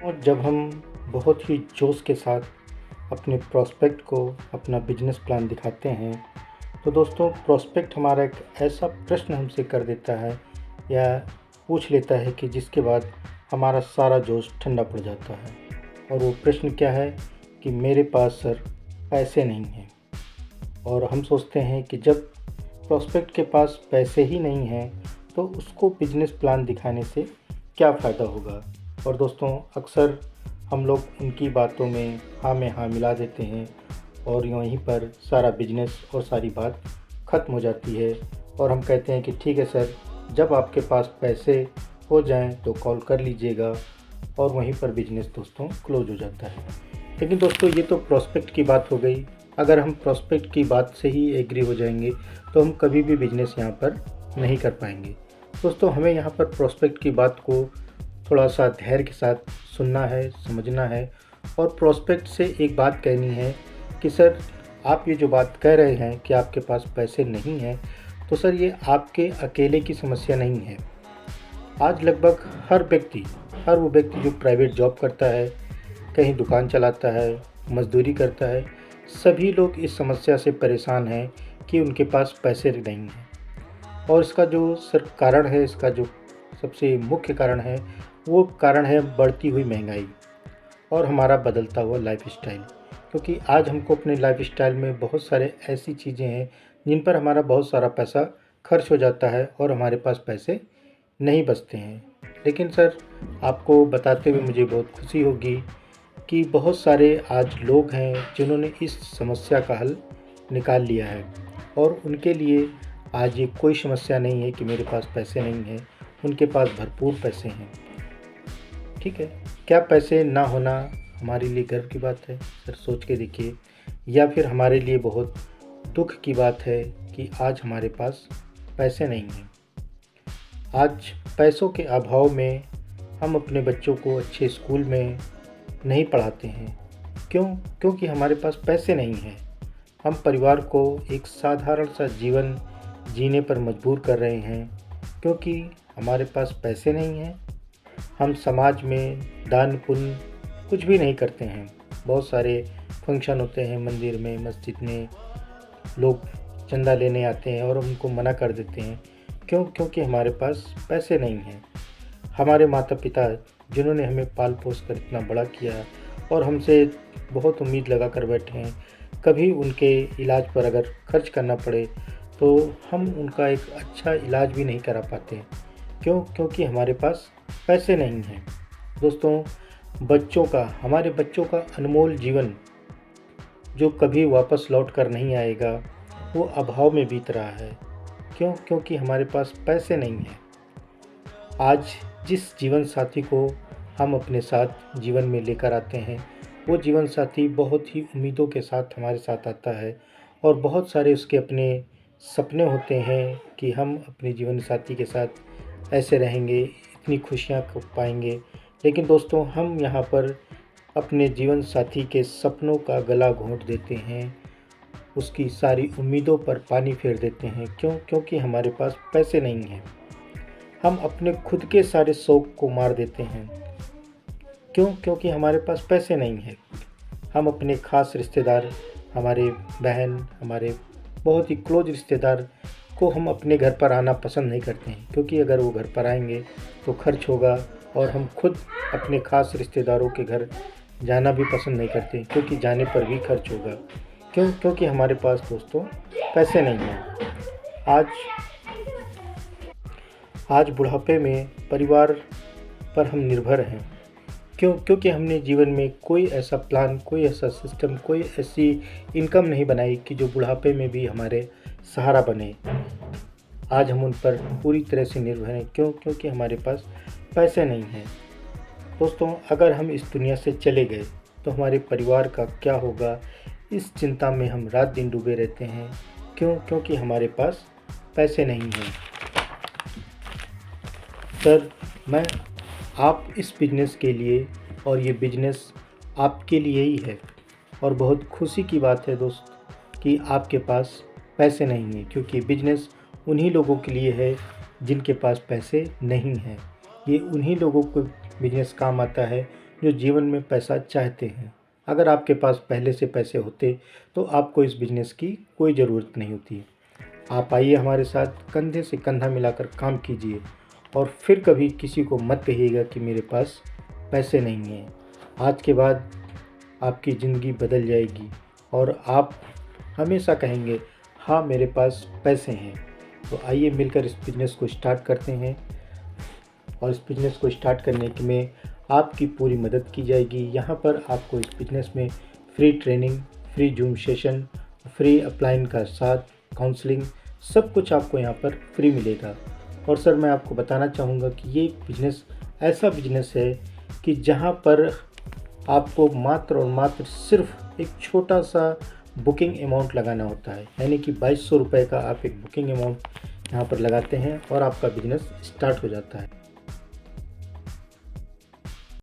और जब हम बहुत ही जोश के साथ अपने प्रॉस्पेक्ट को अपना बिजनेस प्लान दिखाते हैं, तो दोस्तों प्रॉस्पेक्ट हमारा एक ऐसा प्रश्न हमसे कर देता है या पूछ लेता है कि जिसके बाद हमारा सारा जोश ठंडा पड़ जाता है। और वो प्रश्न क्या है कि मेरे पास सर पैसे नहीं हैं। और हम सोचते हैं कि जब प्रॉस्पेक्ट के पास पैसे ही नहीं हैं तो उसको बिजनेस प्लान दिखाने से क्या फ़ायदा होगा। और दोस्तों अक्सर हम लोग उनकी बातों में हाँ मिला देते हैं और यहीं पर सारा बिजनेस और सारी बात ख़त्म हो जाती है। और हम कहते हैं कि ठीक है सर, जब आपके पास पैसे हो जाएं तो कॉल कर लीजिएगा, और वहीं पर बिजनेस दोस्तों क्लोज हो जाता है। लेकिन दोस्तों ये तो प्रॉस्पेक्ट की बात हो गई। अगर हम प्रॉस्पेक्ट की बात से ही एग्री हो जाएंगे तो हम कभी भी बिजनेस यहाँ पर नहीं कर पाएंगे। दोस्तों हमें यहाँ पर प्रॉस्पेक्ट की बात को थोड़ा सा धैर्य के साथ सुनना है, समझना है। और प्रॉस्पेक्ट से एक बात कहनी है कि सर आप ये जो बात कह रहे हैं कि आपके पास पैसे नहीं हैं, तो सर ये आपके अकेले की समस्या नहीं है। आज लगभग हर वो व्यक्ति जो प्राइवेट जॉब करता है, कहीं दुकान चलाता है, मजदूरी करता है, सभी लोग इस समस्या से परेशान हैं कि उनके पास पैसे नहीं हैं। और इसका जो सर कारण है, इसका जो सबसे मुख्य कारण है, वो कारण है बढ़ती हुई महंगाई और हमारा बदलता हुआ लाइफस्टाइल। क्योंकि आज हमको अपने लाइफस्टाइल में बहुत सारे ऐसी चीज़ें हैं जिन पर हमारा बहुत सारा पैसा खर्च हो जाता है और हमारे पास पैसे नहीं बचते हैं। लेकिन सर आपको बताते हुए मुझे बहुत खुशी होगी कि बहुत सारे आज लोग हैं जिन्होंने इस समस्या का हल निकाल लिया है, और उनके लिए आज ये कोई समस्या नहीं है कि मेरे पास पैसे नहीं हैं। उनके पास भरपूर पैसे हैं। ठीक है, क्या पैसे ना होना हमारे लिए गर्व की बात है? सर सोच के देखिए। या फिर हमारे लिए बहुत दुख की बात है कि आज हमारे पास पैसे नहीं हैं। आज पैसों के अभाव में हम अपने बच्चों को अच्छे स्कूल में नहीं पढ़ाते हैं। क्यों? क्योंकि हमारे पास पैसे नहीं हैं। हम परिवार को एक साधारण सा जीवन जीने पर मजबूर कर रहे हैं क्योंकि हमारे पास पैसे नहीं हैं। हम समाज में दान पुण्य कुछ भी नहीं करते हैं। बहुत सारे फंक्शन होते हैं मंदिर में, मस्जिद में, लोग चंदा लेने आते हैं और उनको मना कर देते हैं। क्यों? क्योंकि हमारे पास पैसे नहीं हैं। हमारे माता पिता जिन्होंने हमें पाल पोस कर इतना बड़ा किया और हमसे बहुत उम्मीद लगा कर बैठे हैं, कभी उनके इलाज पर अगर खर्च करना पड़े तो हम उनका एक अच्छा इलाज भी नहीं करा पाते हैं। क्यों? क्योंकि हमारे पास पैसे नहीं हैं। दोस्तों हमारे बच्चों का अनमोल जीवन जो कभी वापस लौट कर नहीं आएगा, वो अभाव में बीत रहा है। क्यों? क्योंकि हमारे पास पैसे नहीं हैं। आज जिस जीवन साथी को हम अपने साथ जीवन में लेकर आते हैं, वो जीवन साथी बहुत ही उम्मीदों के साथ हमारे साथ आता है और बहुत सारे उसके अपने सपने होते हैं कि हम अपने जीवन साथी के साथ ऐसे रहेंगे, इतनी खुशियाँ पाएंगे। लेकिन दोस्तों हम यहाँ पर अपने जीवन साथी के सपनों का गला घोंट देते हैं, उसकी सारी उम्मीदों पर पानी फेर देते हैं। क्यों? क्योंकि हमारे पास पैसे नहीं हैं। हम अपने खुद के सारे शौक़ को मार देते हैं। क्यों? क्योंकि हमारे पास पैसे नहीं हैं। हम अपने ख़ास रिश्तेदार, हमारे बहन, हमारे बहुत ही क्लोज रिश्तेदार को हम अपने घर पर आना पसंद नहीं करते हैं, क्योंकि अगर वो घर पर आएंगे तो खर्च होगा, और हम खुद अपने ख़ास रिश्तेदारों के घर जाना भी पसंद नहीं करते क्योंकि जाने पर भी खर्च होगा। क्यों? क्योंकि हमारे पास दोस्तों पैसे नहीं हैं। आज बुढ़ापे में परिवार पर हम निर्भर हैं। क्यों? क्योंकि हमने जीवन में कोई ऐसा प्लान, कोई ऐसा सिस्टम, कोई ऐसी इनकम नहीं बनाई कि जो बुढ़ापे में भी हमारे सहारा बने। आज हम उन पर पूरी तरह से निर्भर हैं। क्यों? क्योंकि हमारे पास पैसे नहीं हैं। दोस्तों अगर हम इस दुनिया से चले गए तो हमारे परिवार का क्या होगा, इस चिंता में हम रात दिन डूबे रहते हैं। क्यों? क्योंकि हमारे पास पैसे नहीं हैं। सर आप इस बिजनेस के लिए, और ये बिजनेस आपके लिए ही है, और बहुत खुशी की बात है दोस्त कि आपके पास पैसे नहीं हैं, क्योंकि बिजनेस उन्हीं लोगों के लिए है जिनके पास पैसे नहीं हैं। ये उन्हीं लोगों को बिजनेस काम आता है जो जीवन में पैसा चाहते हैं। अगर आपके पास पहले से पैसे होते तो आपको इस बिज़नेस की कोई ज़रूरत नहीं होती। आप आइए हमारे साथ, कंधे से कंधा मिलाकर काम कीजिए और फिर कभी किसी को मत कहिएगा कि मेरे पास पैसे नहीं हैं। आज के बाद आपकी ज़िंदगी बदल जाएगी और आप हमेशा कहेंगे हाँ मेरे पास पैसे हैं। तो आइए मिलकर इस बिज़नेस को स्टार्ट करते हैं और इस बिज़नेस को स्टार्ट करने में आपकी पूरी मदद की जाएगी। यहाँ पर आपको इस बिज़नेस में free training, free zoom session, free upline का साथ, काउंसलिंग, सब कुछ आपको यहाँ पर फ्री मिलेगा। और सर मैं आपको बताना चाहूँगा कि ये बिज़नेस ऐसा बिज़नेस है कि जहाँ पर आपको मात्र और मात्र सिर्फ एक छोटा सा बुकिंग अमाउंट लगाना होता है, यानी कि 2200 रुपये का आप एक बुकिंग अमाउंट यहाँ पर लगाते हैं और आपका बिज़नेस स्टार्ट हो जाता है।